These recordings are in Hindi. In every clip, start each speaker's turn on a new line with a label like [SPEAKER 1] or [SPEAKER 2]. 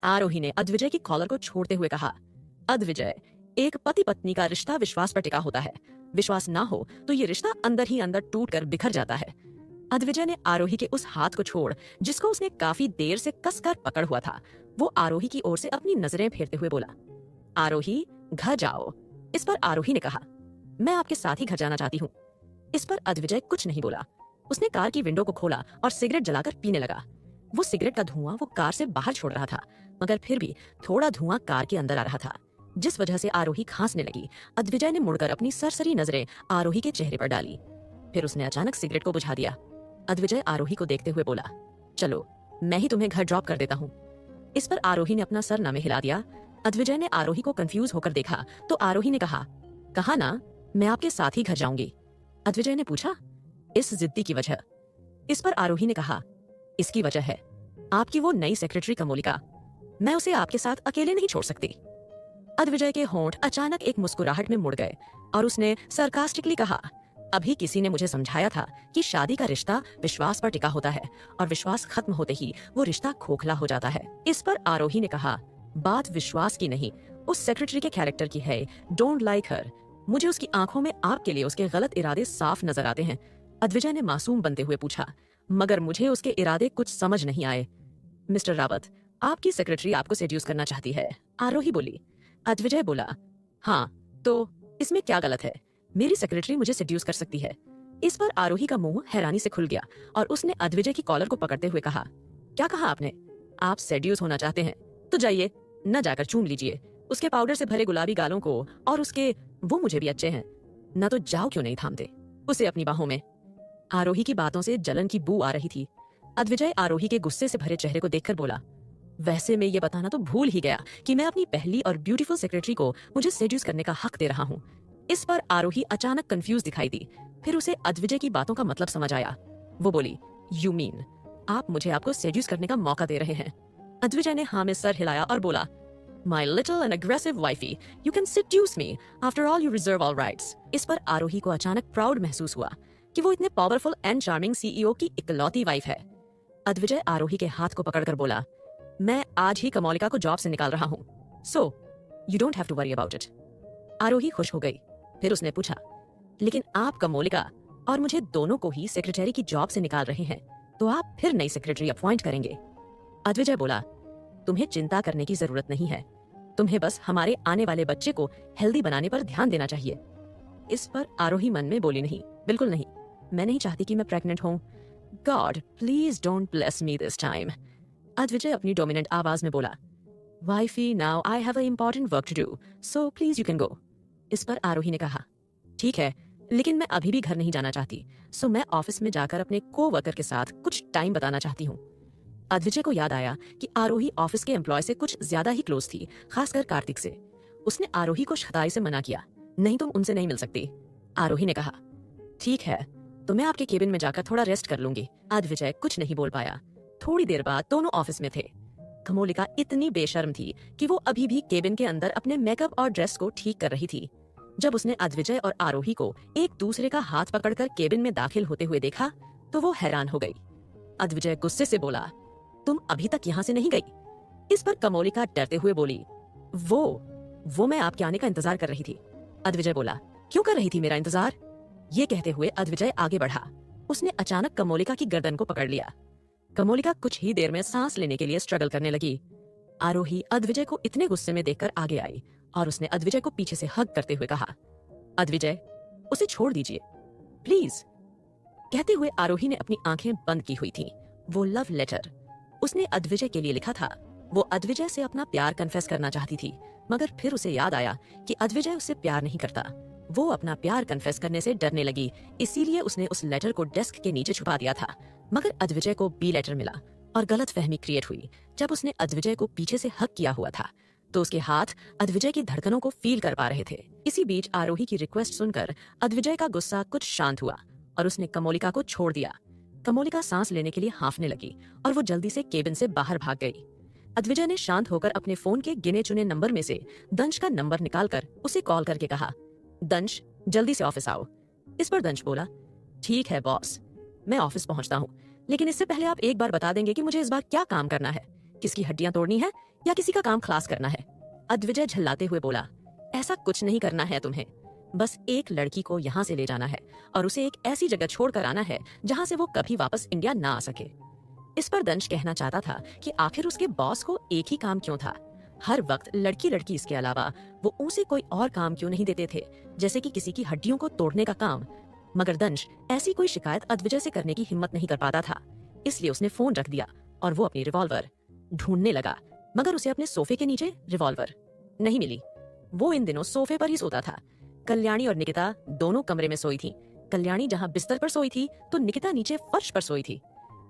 [SPEAKER 1] आरोही ने अद्विजय की कॉलर को छोड़ते हुए कहा, अद्विजय, एक पति पत्नी का रिश्ता विश्वास पर टिका होता है। विश्वास ना हो तो ये रिश्ता अंदर ही अंदर टूट कर बिखर जाता है। अद्विजय ने आरोही के उस हाथ को छोड़ जिसको उसने काफी देर से कसकर पकड़ हुआ था, वो आरोही की ओर से अपनी नजरें फेरते हुए बोला, आरोही, घर जाओ। इस पर आरोही ने कहा, मैं आपके साथ ही घर जाना चाहती हूँ। इस पर अद्विजय कुछ नहीं बोला। उसने कार की विंडो को खोला और सिगरेट जलाकर पीने लगा। वो सिगरेट का धुआं वो कार से बाहर छोड़ रहा था, मगर फिर भी थोड़ा धुआं कार के अंदर आ रहा था, जिस वजह से आरोही खांसने लगी। अद्विजय ने मुड़कर अपनी सरसरी नजरें आरोही के चेहरे पर डाली। फिर उसने अचानक सिगरेट को बुझा दिया। अद्विजय आरोही को देखते हुए बोला, चलो मैं ही तुम्हें घर ड्रॉप कर देता हूँ। इस पर आरोही ने अपना सर नामे हिला दिया। अद्विजय ने आरोही को कंफ्यूज होकर देखा तो आरोही ने कहा ना, मैं आपके साथ ही घर जाऊंगी। अद्विजय ने पूछा, इस जिद्दी की वजह? इस पर आरोही ने कहा, इसकी वजह है आपकी वो नई सेक्रेटरी कमोलिका। मैं उसे आपके साथ अकेले नहीं छोड़ सकती। अद्विजय के होंठ अचानक एक मुस्कुराहट में मुड़ गए और उसने सरकास्टिकली कहा, अभी किसी ने मुझे समझाया था कि शादी का रिश्ता विश्वास पर टिका होता है और विश्वास खत्म होते ही वो रिश्ता खोखला हो जाता है। इस पर आरोही ने कहा, बात विश्वास की नहीं, उस सेक्रेटरी के कैरेक्टर की है। डोंट लाइक हर। मुझे उसकी आंखों में आपके लिए उसके गलत इरादे साफ नजर आते हैं। अद्विजय ने मासूम बनते हुए पूछा, मगर मुझे उसके इरादे कुछ समझ नहीं आए। मिस्टर रावत, आपकी सेक्रेटरी आपको सेड्यूस करना चाहती है, आरोही बोली। अद्विजय बोला, हाँ, तो इसमें क्या गलत है? मेरी सेक्रेटरी मुझे सेड्यूस कर सकती है। इस पर आरोही का मुंह हैरानी से खुल गया और उसने अद्विजय की कॉलर को पकड़ते हुए कहा, क्या कहा आपने? आप सेड्यूस होना चाहते हैं तो जाइए, न जाकर चूम लीजिए उसके पाउडर से भरे गुलाबी गालों को, और उसके वो मुझे भी अच्छे हैं, न तो जाओ क्यों नहीं थामते उसे अपनी बाहों में। आरोही की बातों से जलन की बू आ रही थी। अद्विजय आरोही के गुस्से से भरे चेहरे को देखकर बोला, वैसे मैं ये बताना तो भूल ही गया कि मैं अपनी पहली और ब्यूटीफुल सेक्रेटरी को मुझे सेड्यूस करने का हक दे रहा हूँ। इस पर आरोही अचानक कंफ्यूज दिखाई दी। फिर उसे अद्विजय की बातों का मतलब समझ आया। वो बोली, यू मीन आप मुझे आपको सेड्यूस करने का मौका दे रहे हैं? अद्विजय ने हाँ में सर हिलाया और बोला, My little and aggressive wifey, you can seduce me. After all, you reserve all rights. इस पर आरोही को अचानक प्राउड महसूस हुआ कि वो इतने पावरफुल एंड चार्मिंग सीईओ की इकलौती वाइफ है। अद्विजय आरोही के हाथ को पकड़कर बोला, मैं आज ही कमोलिका को जॉब से निकाल रहा हूँ। So, you don't have to worry about it. आरोही खुश हो गई। फिर उसने पूछा, लेकिन आप कमोलिका और मुझे दोनों को ही सेक्रेटरी की जॉब से निकाल रहे हैं, तो आप फिर नई सेक्रेटरी अपॉइंट करेंगे? अद्विजय बोला, तुम्हें चिंता करने की जरूरत नहीं है, तुम्हें बस हमारे आने वाले बच्चे को हेल्दी बनाने पर ध्यान देना चाहिए। इस पर आरोही मन में बोली, नहीं, बिल्कुल नहीं, मैं नहीं चाहती कि मैं प्रेग्नेंट हूँ। God please don't bless me this time. Advijay अपनी डोमिनेंट आवाज में बोला, wifey, now I have a important work to do, so please you can go. इस पर आरोही ने कहा, ठीक है, लेकिन मैं अभी भी घर नहीं जाना चाहती, सो मैं ऑफिस में जाकर अपने को-वर्कर के साथ कुछ टाइम बताना चाहती हूँ। अद्विजय को याद आया कि आरोही ऑफिस के एम्प्लॉय से कुछ ज्यादा ही क्लोज थी, खासकर कार्तिक से। उसने आरोही को शताई से मना किया, नहीं, तुम उनसे नहीं मिल सकती। आरोही ने कहा, ठीक है, तो मैं आपके केबिन में जाकर थोड़ा रेस्ट कर लूंगी। अद्विजय कुछ नहीं बोल पाया। थोड़ी देर बाद दोनों ऑफिस में थे। कमोलिका इतनी बेशर्म थी कि वो अभी भी केबिन के अंदर अपने मेकअप और ड्रेस को ठीक कर रही थी। जब उसने अद्विजय और आरोही को एक दूसरे का हाथ पकड़कर केबिन में दाखिल होते हुए देखा तो वो हैरान हो गई। अद्विजय गुस्से से बोला, तुम अभी तक यहाँ से नहीं गई? इस पर कमोलिका डरते हुए बोली, वो मैं आपके आने का इंतजार कर रही थी। अद्विजय बोला, क्यों कर रही थी मेरा इंतजार? ये कहते हुए अद्विजय आगे बढ़ा। उसने अचानक कमोलिका की गर्दन को पकड़ लिया। कमोलिका कुछ ही देर में सांस लेने के लिए स्ट्रगल करने लगी। आरोही अद्विजय को इतने गुस्से में देखकर आगे आई और उसने अद्विजय को पीछे से हग करते हुए कहा, अद्विजय, उसे छोड़ दीजिए प्लीज। कहते हुए आरोही ने अपनी आंखें बंद की हुई थी। वो लव लेटर उसने अद्विजय के लिए लिखा था। वो अद्विजय से अपना प्यार कन्फेस करना चाहती थी, मगर फिर उसे याद आया कि अद्विजय उससे प्यार नहीं करता। वो अपना प्यार कन्फेस करने से डरने लगी, इसीलिए उसने उस लेटर को डेस्क के नीचे छुपा दिया था। मगर अद्विजय को बी लेटर मिला और गलतफहमी क्रिएट हुई। जब उसने अद्विजय को पीछे से हक किया हुआ था तो उसके हाथ अद्विजय की धड़कनों को फील कर पा रहे थे। इसी बीच आरोही की रिक्वेस्ट सुनकर अद्विजय का गुस्सा कुछ शांत हुआ और उसने कमोलिका को छोड़ दिया। कमोलिका सांस लेने के लिए हांफने लगी और वो जल्दी से केबिन से बाहर भाग गई। अद्विजय ने शांत होकर अपने फोन के गिने चुने नंबर में से दंश का नंबर निकालकर उसे कॉल करके कहा, दंश, जल्दी से ऑफिस आओ। इस पर दंश बोला, ठीक है बॉस, मैं ऑफिस पहुंचता हूँ, लेकिन इससे पहले आप एक बार बता देंगे कि मुझे इस बार क्या काम करना है? किसकी हड्डियां तोड़नी है या किसी का काम खलास करना है? अद्विजय झल्लाते हुए बोला, ऐसा कुछ नहीं करना है तुम्हें। बस एक लड़की को यहाँ से ले जाना है और उसे एक ऐसी जगह छोड़कर आना है जहाँ से वो कभी वापस इंडिया ना आ सके। इस पर दंश कहना चाहता था कि आखिर उसके बॉस को एक ही काम क्यों था? हर वक्त लड़की लड़की इसके अलावा वो उसे कोई और काम क्यों नहीं देते थे, जैसे कि किसी की हड्डियों को तोड़ने का काम। मगर दंश ऐसी कोई शिकायत अद्विजय से करने की हिम्मत नहीं कर पाता था, इसलिए उसने फोन रख दिया और वो अपनी रिवॉल्वर ढूंढने लगा। मगर उसे अपने सोफे के नीचे रिवॉल्वर नहीं मिली। वो इन दिनों सोफे पर ही सोता था। कल्याणी और निकिता दोनों कमरे में सोई थी। कल्याणी जहाँ बिस्तर पर सोई थी तो निकिता नीचे फर्श पर सोई थी।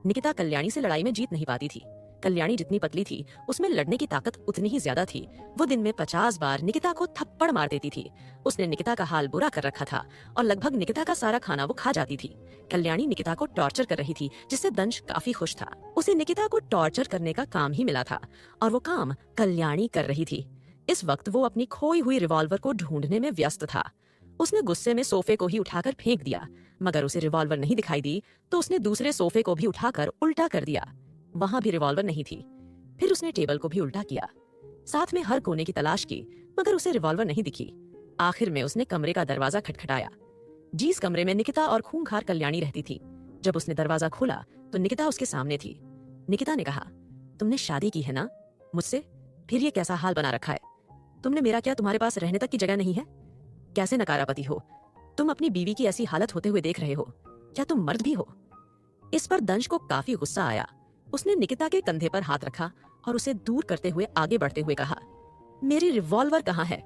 [SPEAKER 1] निकिता कल्याणी से लड़ाई में जीत नहीं पाती थी। कल्याणी जितनी पतली थी उसमें लड़ने की ताकत उतनी ही ज्यादा थी। वो दिन में 50 बार निकिता को थप्पड़ मार देती थी। उसने निकिता का हाल बुरा कर रखा था और लगभग निकिता का सारा खाना वो खा जाती थी। कल्याणी निकिता को टॉर्चर कर रही थी, जिससे दंश काफी खुश था। उसे निकिता को टॉर्चर करने का काम ही मिला था और वो काम कल्याणी कर रही थी। इस वक्त वो अपनी खोई हुई रिवॉल्वर को ढूंढने में व्यस्त था। उसने गुस्से में सोफे को ही उठाकर फेंक दिया, मगर उसे रिवॉल्वर नहीं दिखाई दी तो उसने दूसरे सोफे को भी उठाकर उल्टा कर दिया। वहां भी रिवॉल्वर नहीं थी। फिर उसने टेबल को भी उल्टा किया। साथ में हर कोने की तलाश की, मगर उसे रिवॉल्वर नहीं दिखी। आखिर में उसने कमरे का दरवाजा खटखटाया। जिस कमरे में निकिता और खूंखार कल्याणी रहती थी। जब उसने दरवाजा खोला तो निकिता उसके सामने थी। निकिता ने कहा, तुमने शादी की है ना मुझसे? फिर ये कैसा हाल बना रखा है? तुमने मेरा क्या तुम्हारे पास रहने तक की जगह नहीं है? कैसे नकारापति हो? तुम अपनी बीवी की ऐसी हालत होते हुए देख रहे हो? क्या तुम मर्द भी हो? इस पर दंश को काफी गुस्सा आया। उसने निकिता के कंधे पर हाथ रखा और उसे दूर करते हुए आगे बढ़ते हुए कहा, मेरी रिवॉल्वर कहाँ है?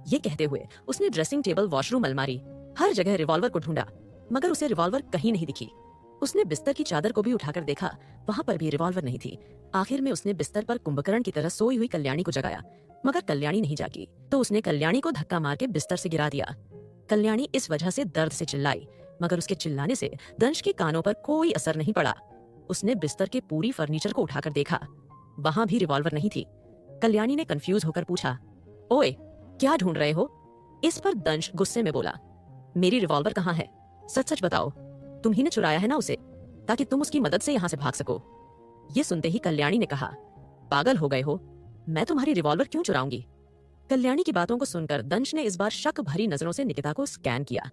[SPEAKER 1] ये कहते हुए उसने ड्रेसिंग टेबल, वॉशरूम, अलमारी, हर जगह रिवॉल्वर को ढूंढा, मगर उसे रिवॉल्वर कहीं नहीं दिखी। उसने बिस्तर की चादर को भी उठाकर देखा, वहां पर भी रिवॉल्वर नहीं थी। आखिर में उसने बिस्तर पर कुंभकर्ण की तरह सोई हुई कल्याणी को जगाया, मगर कल्याणी नहीं जागी। तो उसने कल्याणी को धक्का मार के बिस्तर से गिरा दिया। कल्याणी इस वजह से दर्द से चिल्लाई, मगर उसके चिल्लाने से दंश के कानों पर कोई असर नहीं पड़ा। उसने बिस्तर के पूरी फर्नीचर को उठाकर देखा, वहां भी रिवॉल्वर नहीं थी। कल्याणी ने कंफ्यूज होकर पूछा, ओए, क्या ढूंढ रहे हो? इस पर दंश गुस्से में बोला, मेरी रिवॉल्वर कहाँ है? सच सच बताओ, तुम ही ने चुराया है ना उसे, ताकि तुम उसकी मदद से यहाँ से भाग सको। ये सुनते ही कल्याणी ने कहा, पागल हो गए हो? मैं तुम्हारी रिवॉल्वर क्यों चुराऊंगी? कल्याणी की बातों को सुनकर दंश ने इस बार शक भरी नजरों से निकिता को स्कैन किया।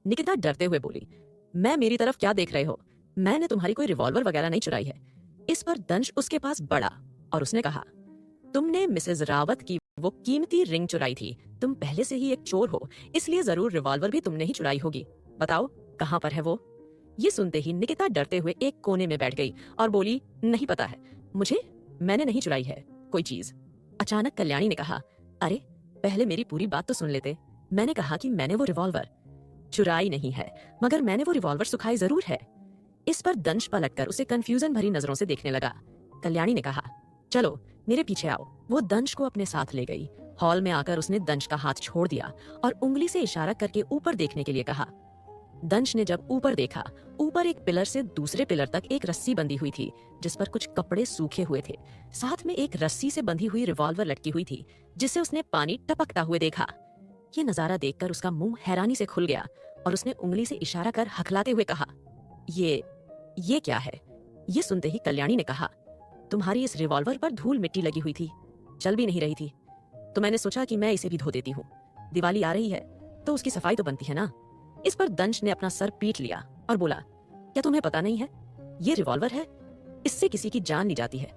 [SPEAKER 1] निकिता डरते हुए बोली, मैं मेरी तरफ क्या देख रहे हो? मैंने तुम्हारी कोई रिवॉल्वर वगैरह नहीं चुराई है। इस पर दंश उसके पास बढ़ा और उसने कहा, तुमने मिसेज रावत की वो कीमती रिंग चुराई थी। तुम पहले से ही एक चोर हो, इसलिए जरूर रिवॉल्वर भी तुमने ही चुराई होगी। बताओ कहाँ पर है वो? ये सुनते ही निकिता डरते हुए एक कोने में बैठ गई और बोली, नहीं पता है मुझे, मैंने नहीं चुराई है कोई चीज। अचानक कल्याणी ने कहा, अरे पहले मेरी पूरी बात तो सुन लेते। मैंने कहा कि मैंने वो रिवॉल्वर चुराई नहीं है, मगर मैंने वो रिवॉल्वर सुखाई जरूर है। इस पर दंश पलटकर उसे कंफ्यूजन भरी नजरों से देखने लगा। कल्याणी ने कहा, चलो मेरे पीछे आओ। वो दंश को अपने साथ ले गई। हॉल में आकर उसने दंश का हाथ छोड़ दिया और उंगली से इशारा करके ऊपर देखने के लिए कहा। दंश ने जब ऊपर देखा, ऊपर एक पिलर से दूसरे पिलर तक एक रस्सी बंधी हुई थी, जिस पर कुछ कपड़े सूखे हुए थे। साथ में एक रस्सी से बंधी हुई रिवॉल्वर लटकी हुई थी, जिससे उसने पानी टपकता हुए देखा। ये नजारा देखकर उसका मुंह हैरानी से खुल गया और उसने उंगली से इशारा कर हकलाते हुए कहा, ये क्या है? ये सुनते ही कल्याणी ने कहा, तुम्हारी इस रिवॉल्वर पर धूल मिट्टी लगी हुई थी, चल भी नहीं रही थी, तो मैंने सोचा कि मैं इसे भी धो देती हूँ। दिवाली आ रही है तो उसकी सफाई तो बनती है ना। इस पर दंश ने अपना सर पीट लिया और बोला, क्या तुम्हें पता नहीं है? ये रिवॉल्वर है, इससे किसी की जान ली जाती है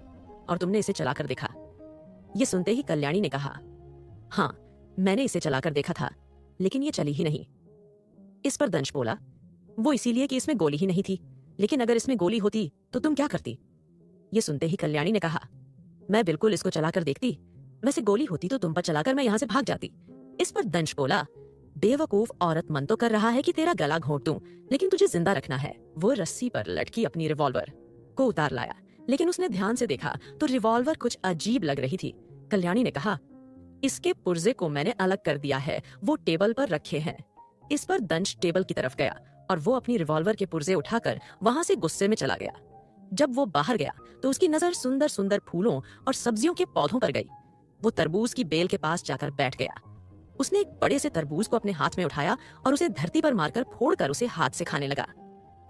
[SPEAKER 1] और तुमने इसे चलाकर देखा। ये सुनते ही कल्याणी ने कहा, हाँ मैंने इसे चलाकर देखा था, लेकिन ये चली ही नहीं। इस पर दंश बोला, वो इसीलिए कि इसमें गोली ही नहीं थी, लेकिन अगर इसमें गोली होती तो तुम क्या करती? ये सुनते ही कल्याणी ने कहा, मैं बिल्कुल इसको चलाकर देखती, वैसे गोली होती तो तुम पर चलाकर मैं यहाँ से भाग जाती। इस पर दंश बोला, बेवकूफ औरत मन तो कर रहा है कि तेरा गला घोंट दूं, लेकिन तुझे जिंदा रखना है। वो रस्सी पर लटकी अपनी रिवॉल्वर को उतार लाया, लेकिन उसने ध्यान से देखा तो रिवॉल्वर कुछ अजीब लग रही थी। कल्याणी ने कहा, इसके पुर्जे को मैंने अलग कर दिया है, वो टेबल पर रखे हैं। इस पर दंश टेबल की तरफ गया और वो अपनी रिवॉल्वर के पुर्जे उठाकर वहां से गुस्से में चला गया। जब वो बाहर गया तो उसकी नजर सुंदर सुंदर फूलों और सब्जियों के पौधों पर गई। वो तरबूज की बेल के पास जाकर बैठ गया। उसने एक बड़े से तरबूज को अपने हाथ में उठाया और उसे धरती पर मारकर फोड़कर उसे हाथ से खाने लगा।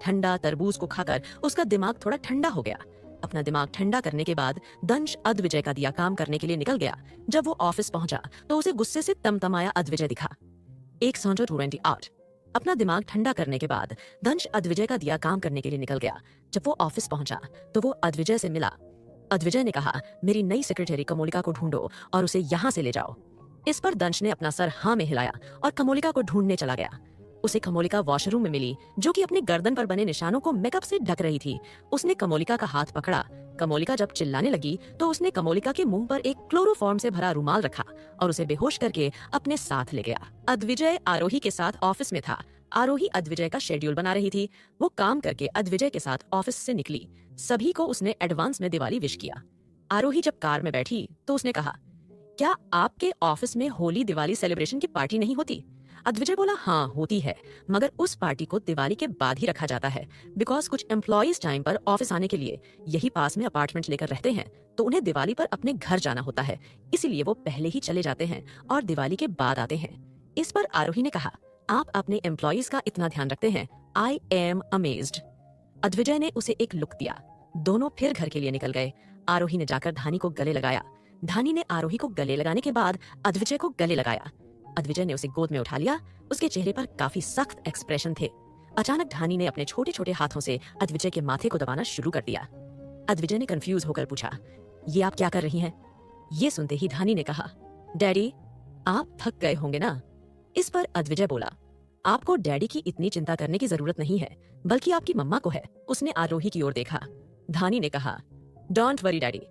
[SPEAKER 1] ठंडा तरबूज को खाकर उसका दिमाग थोड़ा ठंडा हो गया। अपना दिमाग ठंडा करने के बाद दंश अद्विजय का दिया काम करने के लिए निकल गया। जब वो ऑफिस पहुंचा तो उसे गुस्से से तमतमाया अद्विजय दिखा। 128 अपना दिमाग ठंडा करने के बाद दंश अद्विजय का दिया काम करने के लिए निकल गया। जब वो ऑफिस पहुंचा तो वो अद्विजय से मिला। अद्विजय ने कहा, मेरी नई सेक्रेटरी कमोलिका को ढूंढो और उसे यहाँ से ले जाओ। इस पर दंश ने अपना सर हाँ में हिलाया और कमोलिका को ढूंढने चला गया। उसे कमोलिका वॉशरूम में मिली, जो कि अपने गर्दन पर बने निशानों को मेकअप से ढक रही थी। उसने कमोलिका का हाथ पकड़ा। कमोलिका जब चिल्लाने लगी तो उसने कमोलिका के मुंह पर एक क्लोरोफॉर्म से भरा रुमाल रखा और उसे बेहोश करके अपने साथ ले गया। अद्विजय आरोही के साथ ऑफिस में था। आरोही अद्विजय का शेड्यूल बना रही थी। वो काम करके अद्विजय के साथ ऑफिस से निकली। सभी को उसने एडवांस में दिवाली विश किया। आरोही जब कार में बैठी तो उसने कहा, क्या आपके ऑफिस में होली दिवाली सेलिब्रेशन की पार्टी नहीं होती? अद्विजय बोला, हाँ होती है, मगर उस पार्टी को दिवाली के बाद ही रखा जाता है, बिकॉज कुछ एम्प्लॉइज टाइम पर ऑफिस आने के लिए यही पास में अपार्टमेंट लेकर रहते हैं, तो उन्हें दिवाली पर अपने घर जाना होता है, इसीलिए वो पहले ही चले जाते हैं और दिवाली के बाद आते हैं। इस पर आरोही ने कहा, आप अपने एम्प्लॉइज का इतना ध्यान रखते हैं, आई एम अमेज्ड। अद्विजय ने उसे एक लुक दिया। दोनों फिर घर के लिए निकल गए। आरोही ने जाकर धानी को गले लगाया। धानी ने आरोही को गले लगाने के बाद अद्विजय को गले लगाया। अद्विजय ने उसे गोद में उठा लिया। उसके चेहरे पर काफी सख्त एक्सप्रेशन थे। अचानक धानी ने अपने छोटे छोटे हाथों से अद्विजय के माथे को दबाना शुरू कर दिया। अद्विजय ने कंफ्यूज होकर पूछा, ये आप क्या कर रही हैं? ये सुनते ही धानी ने कहा, डैडी आप थक गए होंगे ना। इस पर अद्विजय बोला, आपको डैडी की इतनी चिंता करने की जरूरत नहीं है, बल्कि आपकी मम्मा को है। उसने आरोही की ओर देखा। धानी ने कहा, डोंट वरी डैडी,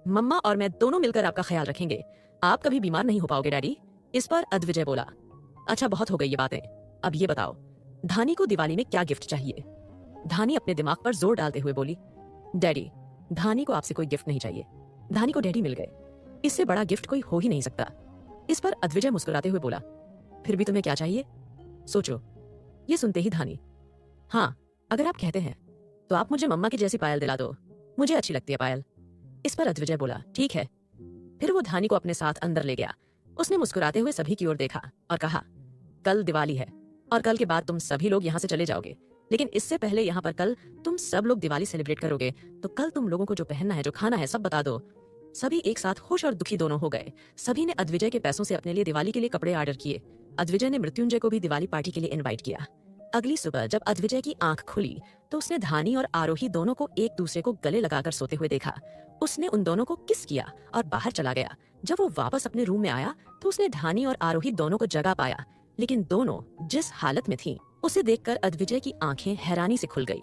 [SPEAKER 1] मम्मा और मैं दोनों मिलकर आपका ख्याल रखेंगे। आप कभी बीमार नहीं हो पाओगे डैडी। इस पर अद्विजय बोला, अच्छा बहुत हो गई ये बातें, अब ये बताओ धानी को दिवाली में क्या गिफ्ट चाहिए? धानी अपने दिमाग पर जोर डालते हुए बोली, डैडी धानी को आपसे कोई गिफ्ट नहीं चाहिए। धानी को डैडी मिल गए, इससे बड़ा गिफ्ट कोई हो ही नहीं सकता। इस पर अद्विजय मुस्कुराते हुए बोला, फिर भी तुम्हें क्या चाहिए? सोचो। ये सुनते ही धानी, हाँ अगर आप कहते हैं तो आप मुझे मम्मा की जैसी पायल दिला दो, मुझे अच्छी लगती है पायल। इस पर अद्विजय बोला, ठीक है। फिर वो धानी को अपने साथ अंदर ले गया। उसने मुस्कुराते हुए सभी की ओर देखा और कहा, कल दिवाली है और कल के बाद तुम सभी लोग यहाँ से चले जाओगे, लेकिन इससे पहले यहाँ पर कल तुम सब लोग दिवाली सेलिब्रेट करोगे, तो कल तुम लोगों को जो पहनना है, जो खाना है, सब बता दो। सभी एक साथ खुश और दुखी दोनों हो गए। सभी ने अद्विजय के पैसों से अपने लिए दिवाली के लिए कपड़े ऑर्डर किए। अद्विजय ने मृत्युंजय को भी दिवाली पार्टी के लिए इनवाइट किया। अगली सुबह जब अद्विजय की आंख खुली तो उसने धानी और आरोही दोनों को एक दूसरे को गले लगाकर सोते हुए देखा। उसने उन दोनों को किस किया और बाहर चला गया। जब वो वापस अपने रूम में आया तो उसने धानी और आरोही दोनों को जगा पाया, लेकिन दोनों जिस हालत में थीं, उसे देखकर अद्विजय की आंखें हैरानी से खुल गई।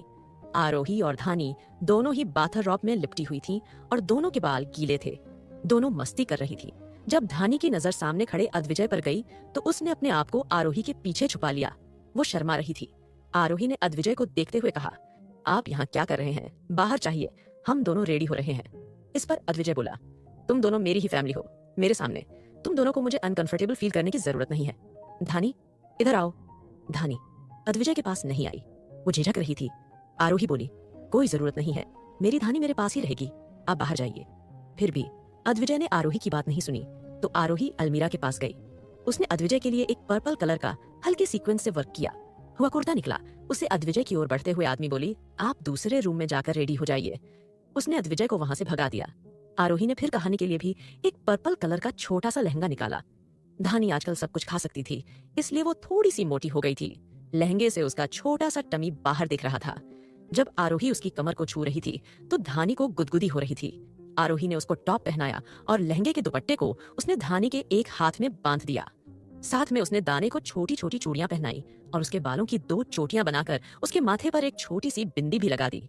[SPEAKER 1] आरोही और धानी दोनों ही बाथररॉब में लिपटी हुई थीं और दोनों के बाल गीले थे। दोनों मस्ती कर रही थी। जब धानी की नजर सामने खड़े अद्विजय पर गई तो उसने अपने आप को आरोही के पीछे छुपा लिया। वो शर्मा रही थी। आरोही ने अद्विजय को देखते हुए कहा, आप यहाँ क्या कर रहे हैं? बाहर चाहिए, हम दोनों रेडी हो रहे हैं। इस पर अद्विजय बोला, तुम दोनों मेरी ही फैमिली हो, मेरे सामने तुम दोनों को मुझे अनकंफर्टेबल फील करने की जरूरत नहीं है। धानी इधर आओ। धानी अद्विजय के पास नहीं आई, वो झिझक रही थी। आरोही बोली, कोई जरूरत नहीं है, मेरी धानी मेरे पास ही रहेगी, आप बाहर जाइए। फिर भी अद्विजय ने आरोही की बात नहीं सुनी तो आरोही अलमीरा के पास गई। उसने अद्विजय के लिए एक पर्पल कलर का हल्के सीक्वेंस से वर्क किया हुआ कुर्ता निकला। उसे अद्विजय की ओर बढ़ते हुए आदमी बोली, आप दूसरे रूम में जाकर रेडी हो जाइए। उसने अद्विजय को वहां से भगा दिया। आरोही ने फिर कहानी के लिए भी एक पर्पल कलर का छोटा सा लहंगा निकाला। धानी आजकल सब कुछ खा सकती थी, इसलिए वो थोड़ी सी मोटी हो गई थी। लहंगे से उसका छोटा सा टमी बाहर दिख रहा था। जब आरोही उसकी कमर को छू रही थी तो धानी को गुदगुदी हो रही थी। आरोही ने उसको टॉप पहनाया और लहंगे के दुपट्टे को उसने धानी के एक हाथ में बांध दिया। साथ में उसने दाने को छोटी छोटी चूड़ियां पहनाई और उसके बालों की 2 चोटियां बनाकर उसके माथे पर एक छोटी सी बिंदी भी लगा दी।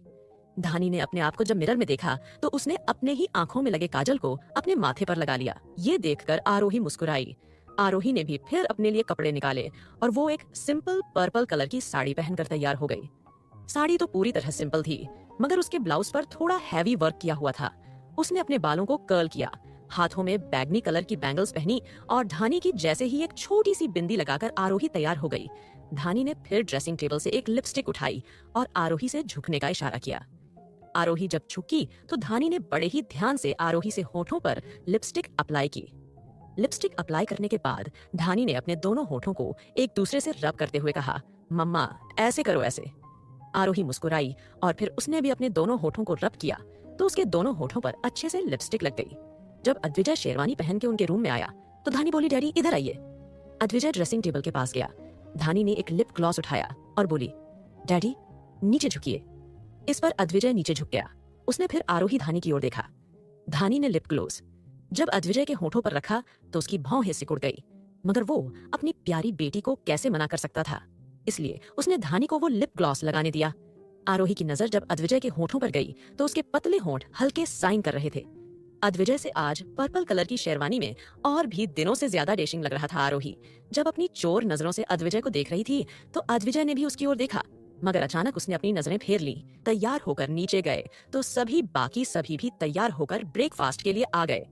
[SPEAKER 1] धानी ने अपने आप को जब मिरर में देखा तो उसने अपने ही आंखों में लगे काजल को अपने माथे पर लगा लिया। ये देखकर आरोही मुस्कुराई। आरोही ने भी फिर अपने लिए कपड़े निकाले और वो एक सिंपल पर्पल कलर की साड़ी पहनकर तैयार हो गई। साड़ी तो पूरी तरह सिंपल थी, मगर उसके ब्लाउज पर थोड़ा हैवी वर्क किया हुआ था। उसने अपने बालों को कर्ल किया, हाथों में बैगनी कलर की बैंगल्स पहनी और धानी की जैसे ही एक छोटी सी बिंदी लगाकर आरोही तैयार हो गई। धानी ने फिर ड्रेसिंग टेबल से एक लिपस्टिक उठाई और आरोही से झुकने का इशारा किया। आरोही जब झुकी तो धानी ने बड़े ही ध्यान से आरोही से होठों पर लिपस्टिक अप्लाई की। लिपस्टिक अप्लाई करने के बाद धानी ने अपने दोनों होठों को एक दूसरे से रब करते हुए कहा, मम्मा ऐसे करो ऐसे। आरोही मुस्कुराई और फिर उसने भी अपने दोनों होठों को रब किया। तो उसके दोनों होठों पर अच्छे से लिपस्टिक लग गई। जब अद्विजय शेरवानी पहन के उनके रूम में आया तो धानी बोली, डैडी इधर आइए। अद्विजय ड्रेसिंग टेबल के पास गया। धानी ने एक लिप ग्लॉस उठाया और बोली, डैडी नीचे झुकिए। इस पर अद्विजय नीचे झुक गया। उसने फिर आरोही धानी की ओर देखा। धानी ने लिप ग्लॉस जब अद्विजय के होठों पर रखा तो उसकी भौहें सिकुड़ गई, मगर वो अपनी प्यारी बेटी को कैसे मना कर सकता था, इसलिए उसने धानी को वो लिप ग्लॉस लगाने दिया। आरोही की नजर जब अद्विजय के होठों पर गई तो उसके पतले होंठ हल्के साइन कर रहे थे। अद्विजय से आज पर्पल कलर की शेरवानी में और भी दिनों से ज्यादा डेशिंग लग रहा था। आरोही जब अपनी चोर नजरों से अद्विजय को देख रही थी तो अद्विजय ने भी उसकी ओर देखा, मगर अचानक उसने अपनी नजरें फेर ली। तैयार होकर नीचे गए तो बाकी सभी भी तैयार होकर ब्रेकफास्ट के लिए आ गए।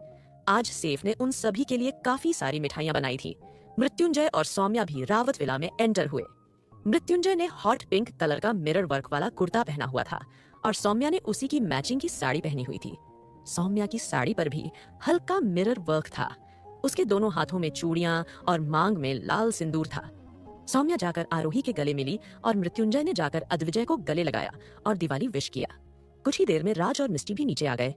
[SPEAKER 1] आज सेफ ने उन सभी के लिए काफी सारी मिठाइयां बनाई थी। मृत्युंजय और सौम्या भी रावत विला में एंटर हुए। मृत्युंजय ने हॉट पिंक कलर का मिरर वर्क वाला कुर्ता पहना हुआ था और सौम्या ने उसी की मैचिंग की साड़ी पहनी हुई थी। सौम्या की साड़ी पर भी हल्का मिरर वर्क था। उसके दोनों हाथों में चूड़ियां और मांग में लाल सिंदूर था। सौम्या जाकर आरोही के गले मिली और मृत्युंजय ने जाकर अद्विजय को गले लगाया और दिवाली विश किया। कुछ ही देर में राज और मिस्टी भी नीचे आ गए।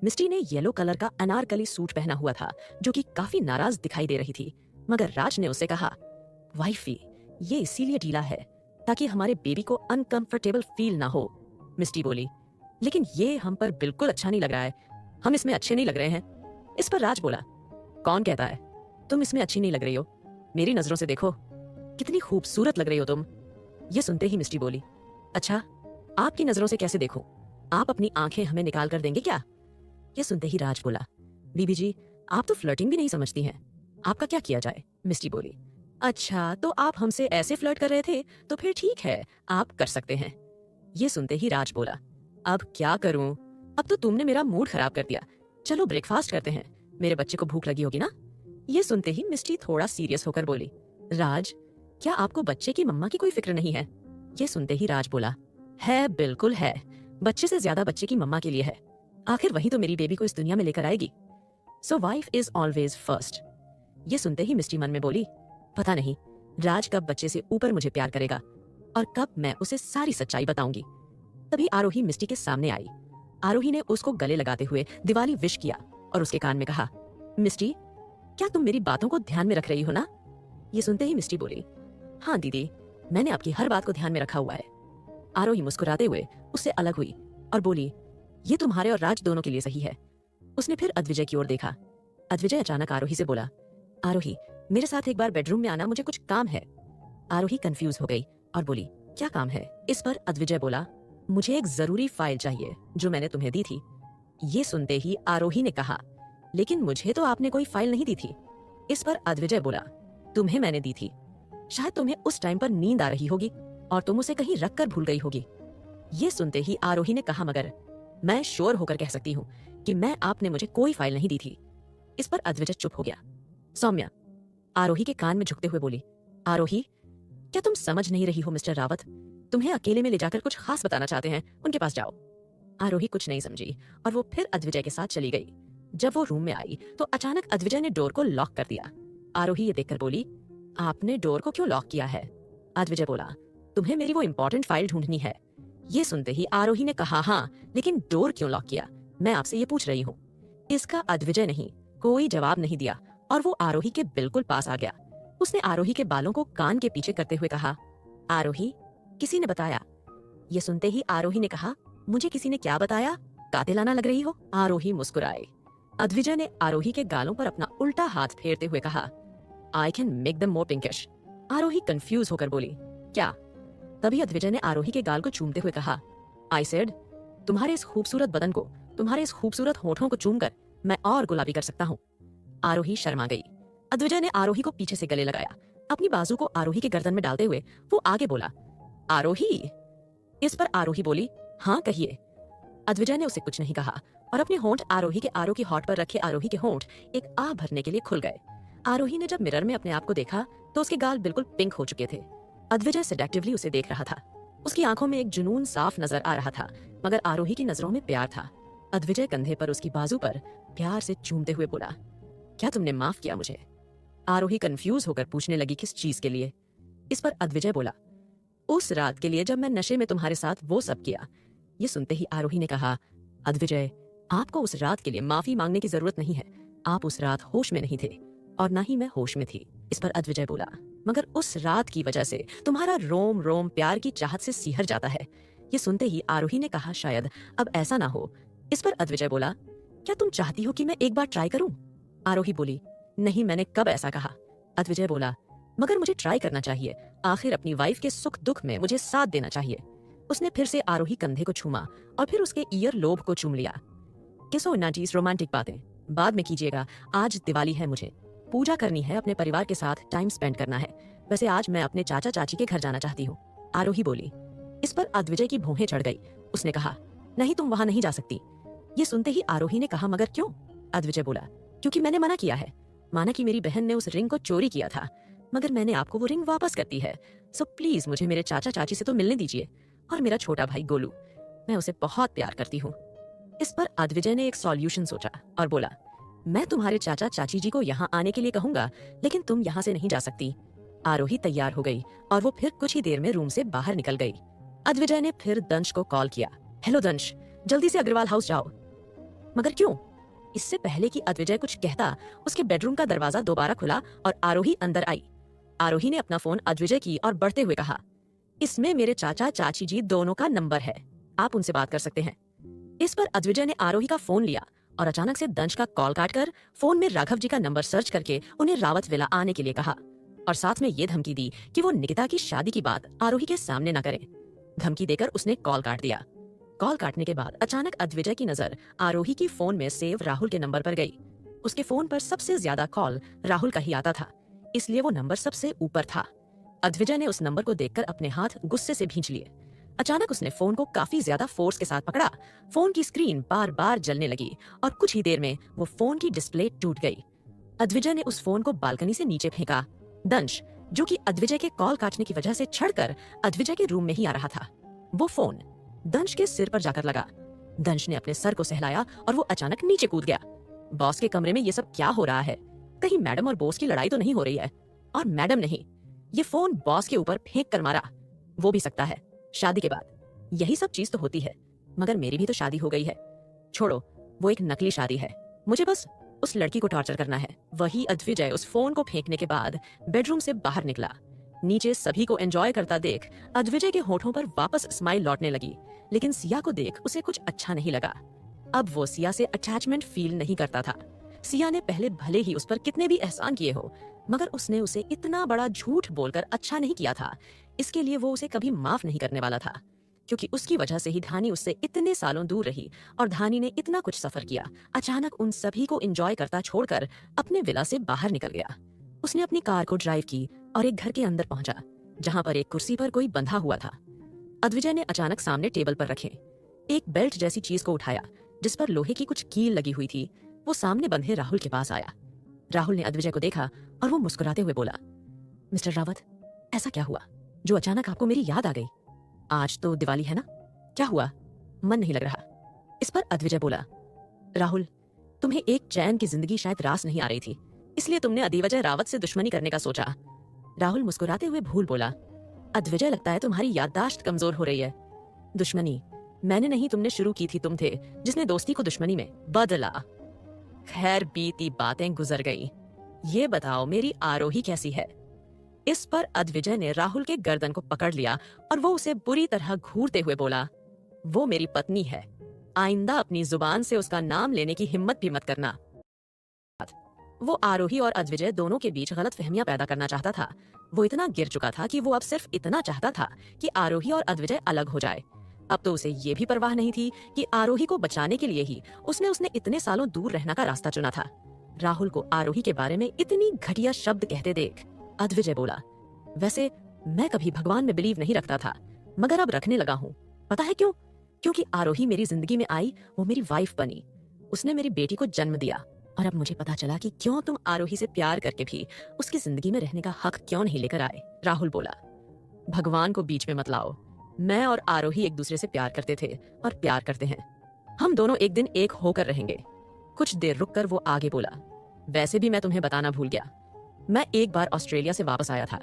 [SPEAKER 1] मिस्टी ने येलो कलर का अनारकली सूट पहना हुआ था जो कि काफी नाराज दिखाई दे रही थी, मगर राज ने उसे कहा, वाइफी ये इसीलिए ढीला है ताकि हमारे बेबी को अनकंफर्टेबल फील ना हो। मिस्टी बोली, लेकिन ये हम पर बिल्कुल अच्छा नहीं लग रहा है, हम इसमें अच्छे नहीं लग रहे हैं। इस पर राज बोला, कौन कहता है तुम इसमें अच्छी नहीं लग रही हो, मेरी नजरों से देखो, कितनी खूबसूरत लग रही हो तुम। ये सुनते ही मिस्टी बोली, अच्छा आपकी नजरों से कैसे देखूं, आप अपनी आंखें हमें निकाल कर देंगे क्या? ये सुनते ही राज बोला, बीबी जी आप तो फ्लर्टिंग भी नहीं समझती हैं, आपका क्या किया जाए? मिस्टी बोली, अच्छा तो आप हमसे ऐसे फ्लर्ट कर रहे थे तो फिर ठीक है, आप कर सकते हैं। ये सुनते ही राज बोला, अब क्या करूं, अब तो तुमने मेरा मूड खराब कर दिया, चलो ब्रेकफास्ट करते हैं, मेरे बच्चे को भूख लगी होगी ना। ये सुनते ही मिस्टी थोड़ा सीरियस होकर बोली, राज क्या आपको बच्चे की मम्मा की कोई फिक्र नहीं है? ये सुनते ही राज बोला, है बिल्कुल है, बच्चे से ज्यादा बच्चे की मम्मा के लिए है, आखिर वही तो मेरी बेबी को इस दुनिया में लेकर आएगी। सो वाइफ इज ऑलवेज फर्स्ट। ये सुनते ही मिस्टी मन में बोली, पता नहीं राज कब बच्चे से ऊपर मुझे प्यार करेगा और कब मैं उसे सारी सच्चाई बताऊंगी। तभी आरोही मिस्टी के सामने आई। आरोही ने उसको गले लगाते हुए दिवाली विश किया और उसके कान में कहा, मिस्टी क्या तुम मेरी बातों को ध्यान में रख रही हो ना? ये सुनते ही मिस्टी बोली, हाँ दीदी मैंने आपकी हर बात को ध्यान में रखा हुआ है। आरोही मुस्कुराते हुए उससे अलग हुई और बोली, ये तुम्हारे और राज दोनों के लिए सही है। उसने फिर अद्विजय की ओर देखा। अद्विजय अचानक आरोही से बोला, आरोही मेरे साथ एक बार बेडरूम में आना, मुझे कुछ काम है। आरोही कंफ्यूज हो गई और बोली, क्या काम है? इस पर अद्विजय बोला, मुझे एक जरूरी फाइल चाहिए जो मैंने तुम्हें दी थी। ये सुनते ही आरोही ने कहा, लेकिन मुझे तो आपने कोई फाइल नहीं दी थी। इस पर अद्विजय बोला, तुम्हें मैंने दी थी, शायद तुम्हें उस टाइम पर नींद आ रही होगी और तुम उसे कहीं रख कर भूल गई होगी। ये सुनते ही आरोही ने कहा, मगर मैं श्योर होकर कह सकती हूँ कि आपने मुझे कोई फाइल नहीं दी थी। इस पर अद्विजय चुप हो गया। सौम्या आरोही के कान में झुकते हुए बोली, आरोही क्या तुम समझ नहीं रही हो मिस्टर रावत तुम्हें अकेले में ले जाकर कुछ खास बताना चाहते हैं, उनके पास जाओ। आरोही कुछ नहीं समझी और वो फिर अद्विजय के साथ चली गई। जब वो रूम में आई तो अचानक अद्विजय ने डोर को लॉक कर दिया। आरोही ये देखकर बोली, आपने डोर को क्यों लॉक किया है? अद्विजय बोला, तुम्हें मेरी वो इम्पोर्टेंट फाइल ढूंढनी है। ये सुनते ही आरोही ने कहा, हाँ लेकिन डोर क्यों लॉक किया, मैं आपसे ये पूछ रही हूँ। इसका अद्विजय नहीं कोई जवाब नहीं दिया और वो आरोही के बिल्कुल पास आ गया। उसने आरोही के बालों को कान के पीछे करते हुए कहा, आरोही किसी ने बताया? ये सुनते ही आरोही ने कहा, मुझे किसी ने क्या बताया, कातिलाना लग रही हो। आरोही मुस्कुराई। अद्विजय ने आरोही के गालों पर अपना उल्टा हाथ फेरते हुए कहा, I can make them more pinkish. Aarohi confuse होकर बोली, क्या? तभी अद्विजय ने आरोही के गाल को चूमते हुए कहा, आई सेड तुम्हारे इस खूबसूरत बदन को, तुम्हारे इस खूबसूरत होठों को चूमकर मैं और गुलाबी कर सकता हूँ। आरोही शर्मा गई। अद्विजय ने आरोही को पीछे से गले लगाया। अपनी बाजू को आरोही के गर्दन में डालते हुए वो आगे बोला, आरोही। इस पर आरोही बोली, हाँ कहिए। अद्विजय ने उसे कुछ नहीं कहा और अपने होंठ आरोही के आरो की हॉट पर रखे आरोही के होंठ एक आह भरने के लिए खुल गए। आरोही ने जब मिरर में अपने आप को देखा तो उसके गाल बिल्कुल पिंक हो चुके थे। अद्विजय सेडेक्टिवली उसे देख रहा था। उसकी आंखों में एक जुनून साफ नजर आ रहा था, मगर आरोही की नजरों में प्यार था। अद्विजय कंधे पर उसकी बाजू पर प्यार से चूमते हुए बोला, क्या तुमने माफ किया मुझे? आरोही कंफ्यूज होकर पूछने लगी, किस चीज के लिए? इस पर अद्विजय बोला, उस रात के लिए जब मैं नशे में तुम्हारे साथ वो सब किया। ये सुनते ही आरोही ने कहा, अद्विजय, आपको उस रात के लिए माफी मांगने की जरूरत नहीं है। आप उस रात होश में नहीं थे और ना ही मैं होश में थी। इस पर अद्विजय बोला, मगर उस रात की वजह से तुम्हारा रोम रोम प्यार की चाहत से सिहर जाता है। ये सुनते ही आरोही ने कहा, शायद अब ऐसा ना हो। इस पर अद्विजय बोला, क्या तुम चाहती हो कि मैं एक बार ट्राई करूं? आरोही बोली, नहीं, मैंने कब ऐसा कहा। अद्विजय बोला, मगर मुझे ट्राई करना चाहिए। आखिर अपनी वाइफ के सुख दुख में मुझे साथ देना चाहिए। उसने फिर से आरोही कंधे को छूमा और फिर उसके ईयर लोब को चूम लिया। किसो नाजीज रोमांटिक बातें बाद में कीजिएगा। आज दिवाली है, मुझे पूजा करनी है, अपने परिवार के साथ टाइम स्पेंड करना है। वैसे आज मैं अपने चाचा चाची के घर जाना चाहती हूँ, आरोही बोली। इस पर अद्विजय की भौहें चढ़ गई। उसने कहा, नहीं, तुम वहां नहीं जा सकती। ये सुनते ही आरोही ने कहा, मगर क्यों? अद्विजय बोला, क्योंकि मैंने मना किया है। माना कि मेरी बहन ने उस रिंग को चोरी किया था, मगर मैंने आपको वो रिंग वापस कर दी है। सो प्लीज मुझे मेरे चाचा चाची से तो मिलने दीजिए। और मेरा छोटा भाई गोलू, मैं उसे बहुत प्यार करती हूँ। इस पर अद्विजय ने एक सॉल्यूशन सोचा और बोला, मैं तुम्हारे चाचा चाची जी को यहाँ आने के लिए कहूंगा, लेकिन तुम यहाँ से नहीं जा सकती। आरोही तैयार हो गई और वो फिर कुछ ही देर में रूम से बाहर निकल गई। अद्विजय ने फिर दंश को कॉल किया, हेलो दंश, जल्दी से अग्रवाल हाउस जाओ। मगर क्यों? इससे पहले कि अद्विजय कुछ कहता, उसके बेडरूम का दरवाजा दोबारा खुला और आरोही अंदर आई। आरोही ने अपना फोन अद्विजय की और बढ़ते हुए कहा, इसमें मेरे चाचा चाची जी दोनों का नंबर है, आप उनसे बात कर सकते हैं। इस पर अद्विजय ने आरोही का फोन लिया और अचानक से दंश का कॉल काटकर फोन में राघव जी का नंबर सर्च करके उन्हें रावत विला आने के लिए कहा और साथ में ये धमकी दी कि वो निकिता की शादी की बात आरोही के सामने न करें। धमकी देकर उसने कॉल काट दिया। कॉल काटने के बाद अचानक अद्विजय की नजर आरोही की फोन में सेव राहुल के नंबर पर गई। उसके फोन पर सबसे ज्यादा कॉल राहुल का ही आता था, इसलिए वो नंबर सबसे ऊपर था। अद्विजय ने उस नंबर को देखकर अपने हाथ गुस्से से भींच लिए। अचानक उसने फोन को काफी ज्यादा फोर्स के साथ पकड़ा। फोन की स्क्रीन बार बार जलने लगी और कुछ ही देर में वो फोन की डिस्प्ले टूट गई। अद्विजय ने उस फोन को बालकनी से नीचे फेंका। दंश, जो कि अद्विजय के कॉल काटने की वजह से छड़कर अद्विजय के रूम में ही आ रहा था, वो फोन दंश के सिर पर जाकर लगा। दंश ने अपने सर को सहलाया और वो अचानक नीचे कूद गया। बॉस के कमरे में ये सब क्या हो रहा है? कहीं मैडम और बॉस की लड़ाई तो नहीं हो रही है? और मैडम नहीं, ये फोन बॉस के ऊपर फेंक कर मारा। वो भी सकता है शादी के बाद। यही सब चीज तो होती है, मगर मेरी भी तो शादी हो गई है। छोड़ो, वो एक नकली शादी है, मुझे बस उस लड़की को टॉर्चर करना है। वही अद्विजय उस फोन को फेंकने के बाद बेडरूम से बाहर निकला। नीचे सभी को एंजॉय करता देख अद्विजय के होठों पर वापस स्माइल लौटने लगी, लेकिन सिया को देख उसे कुछ अच्छा नहीं लगा। अब वो सिया से अटैचमेंट फील नहीं करता था। सिया ने पहले भले ही उस पर कितने भी एहसान किए हो, मगर उसने उसे इतना बड़ा झूठ बोलकर अच्छा नहीं किया था। इसके लिए वो उसे कभी माफ नहीं करने वाला था, क्योंकि उसकी वजह से ही धानी उससे इतने सालों दूर रही और धानी ने इतना कुछ सफर किया। अचानक उन सभी को एंजॉय करता छोड़कर अपने विला से बाहर निकल गया। उसने अपनी कार को ड्राइव की और एक घर के अंदर पहुंचा, जहां पर एक कुर्सी पर कोई बंधा हुआ था। अद्विजय ने अचानक सामने टेबल पर रखे एक बेल्ट जैसी चीज को उठाया, जिस पर लोहे की कुछ कील लगी हुई थी। वो सामने बंधे राहुल के पास आया। राहुल ने अद्विजय को देखा और वो मुस्कुराते हुए बोला, मिस्टर रावत, ऐसा क्या हुआ जो अचानक आपको मेरी याद आ गई? आज तो दिवाली है ना, क्या हुआ? मन नहीं लग रहा? इस पर अद्विजय बोला, राहुल, तुम्हें एक चैन की जिंदगी शायद रास नहीं आ रही थी, इसलिए तुमने अधिवजय रावत से दुश्मनी करने का सोचा। राहुल मुस्कुराते हुए भूल बोला, अद्विजय, लगता है तुम्हारी याददाश्त कमजोर हो रही है। दुश्मनी मैंने नहीं, तुमने शुरू की थी। तुम थे जिसने दोस्ती को दुश्मनी में बदला। खैर, बीती बातें गुजर गई। ये बताओ मेरी आरोही कैसी है? इस पर अद्विजय ने राहुल के गर्दन को पकड़ लिया और वो उसे बुरी तरह घूरते हुए बोला, वो मेरी पत्नी है, आइंदा अपनी जुबान से उसका नाम लेने की हिम्मत भी मत करना। वो आरोही और अद्विजय दोनों के बीच गलत फहमियां पैदा करना चाहता था। वो इतना गिर चुका था कि वो अब सिर्फ इतना चाहता था कि आरोही और अद्विजय अलग हो जाए। अब तो उसे ये भी परवाह नहीं थी कि आरोही को बचाने के लिए ही उसने इतने सालों दूर रहना का रास्ता चुना था। राहुल को आरोही के बारे में इतनी घटिया शब्द कहते देख अद्विजय बोला, वैसे मैं कभी भगवान में बिलीव नहीं रखता था, मगर अब रखने लगा हूँ। पता है क्यों? क्योंकि आरोही मेरी जिंदगी में आई, वो मेरी वाइफ बनी, उसने मेरी बेटी को जन्म दिया। और अब मुझे पता चला कि क्यों तुम आरोही से प्यार करके भी उसकी जिंदगी में रहने का हक क्यों नहीं लेकर आए। राहुल बोला, भगवान को बीच में मत लाओ। मैं और आरोही एक दूसरे से प्यार करते थे और प्यार करते हैं। हम दोनों एक दिन एक होकर रहेंगे। कुछ देर रुककर वो आगे बोला, वैसे भी मैं तुम्हें बताना भूल गया, मैं एक बार ऑस्ट्रेलिया से वापस आया था,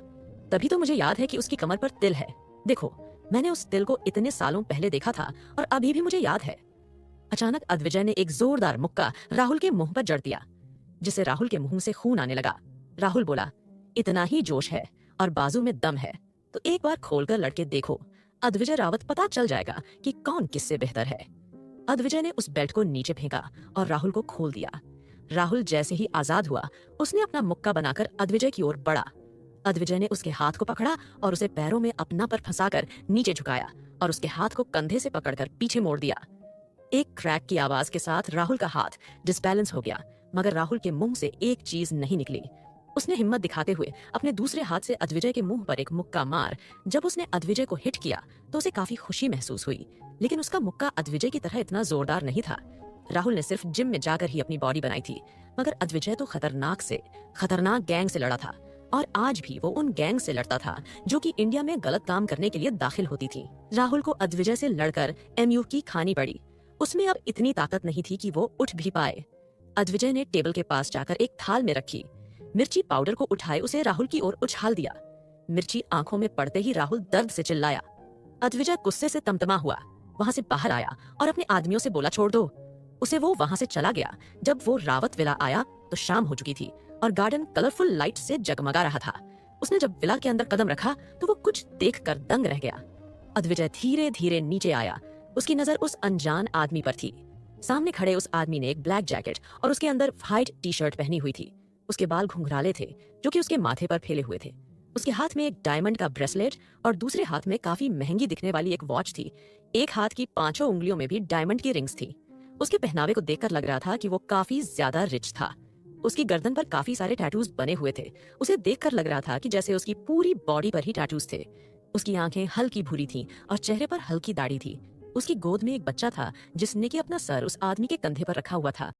[SPEAKER 1] तभी तो मुझे याद है कि उसकी कमर पर तिल है। देखो, मैंने उस तिल को इतने सालों पहले देखा था और अभी भी मुझे याद है। अचानक अद्विजय ने एक जोरदार मुक्का राहुल के मुंह पर जड़ दिया, जिससे राहुल के मुंह से खून आने लगा। राहुल बोला, इतना ही जोश है और बाजू में दम है तो एक बार खोलकर लड़के देखो, अद्विजय रावत पता चल जाएगा कि कौन किससे बेहतर है। अद्विजय ने उस बेल्ट को नीचे फेंका और राहुल को खोल दिया। राहुल जैसे ही आजाद हुआ, उसने अपना मुक्का बनाकर अद्विजय की ओर बढ़ा। अद्विजय ने उसके हाथ को पकड़ा और उसे पैरों में अपना पर फंसाकर नीचे झुकाया और उसके हाथ को कंधे से पकड़कर पीछे मोड़ दिया। एक क्रैक की आवाज के साथ राहुल का हाथ डिसबैलेंस हो गया, मगर राहुल के मुंह से एक चीज नहीं निकली। उसने हिम्मत दिखाते हुए अपने दूसरे हाथ से अद्विजय के मुंह पर एक मुक्का मार। जब उसने अद्विजय को हिट किया तो उसे काफी खुशी महसूस हुई, लेकिन उसका मुक्का अद्विजय की तरह इतना जोरदार नहीं था। राहुल ने सिर्फ जिम में जाकर ही अपनी बॉडी बनाई थी, मगर अद्विजय तो खतरनाक गैंग से लड़ा था और आज भी वो उन गैंग से लड़ता था जो कि इंडिया में गलत काम करने के लिए दाखिल होती थी। राहुल को अद्विजय से लड़कर MU की खानी पड़ी। उसमें अब इतनी ताकत नहीं थी कि वो उठ भी पाए। अद्विजय ने टेबल के पास जाकर एक थाल में रखी मिर्ची पाउडर को उठाए उसे राहुल की ओर उछाल दिया। मिर्ची आंखों में पड़ते ही राहुल दर्द से चिल्लाया। अद्विजय गुस्से से तमतमा हुआ, वहां से बाहर आया और अपने आदमियों से बोला, छोड़ दो उसे। वो वहां से चला गया। जब वो रावत विला आया तो शाम हो चुकी थी और गार्डन कलरफुल लाइट से जगमगा रहा था। उसने जब विला के अंदर कदम रखा तो वो कुछ देखकर दंग रह गया। अद्विजय धीरे धीरे नीचे आया। उसकी नजर उस अनजान आदमी पर थी। सामने खड़े उस आदमी ने एक ब्लैक जैकेट और उसके अंदर व्हाइट टी-शर्ट पहनी हुई थी। उसके बाल घुंघराले थे जो कि उसके माथे पर फैले हुए थे। उसके हाथ में एक डायमंड का ब्रेसलेट और दूसरे हाथ में काफी महंगी दिखने वाली एक वॉच थी। एक हाथ की 5 उंगलियों में भी डायमंड की रिंग्स थी। उसके पहनावे को देखकर लग रहा था कि वो काफी ज्यादा रिच था। उसकी गर्दन पर काफी सारे टैटूज बने हुए थे। उसे देखकर लग रहा था कि जैसे उसकी पूरी बॉडी पर ही टैटूज थे। उसकी आंखें हल्की भूरी थीं और चेहरे पर हल्की दाढ़ी थी। उसकी गोद में एक बच्चा था जिसने कि अपना सर उस आदमी के कंधे पर रखा हुआ था।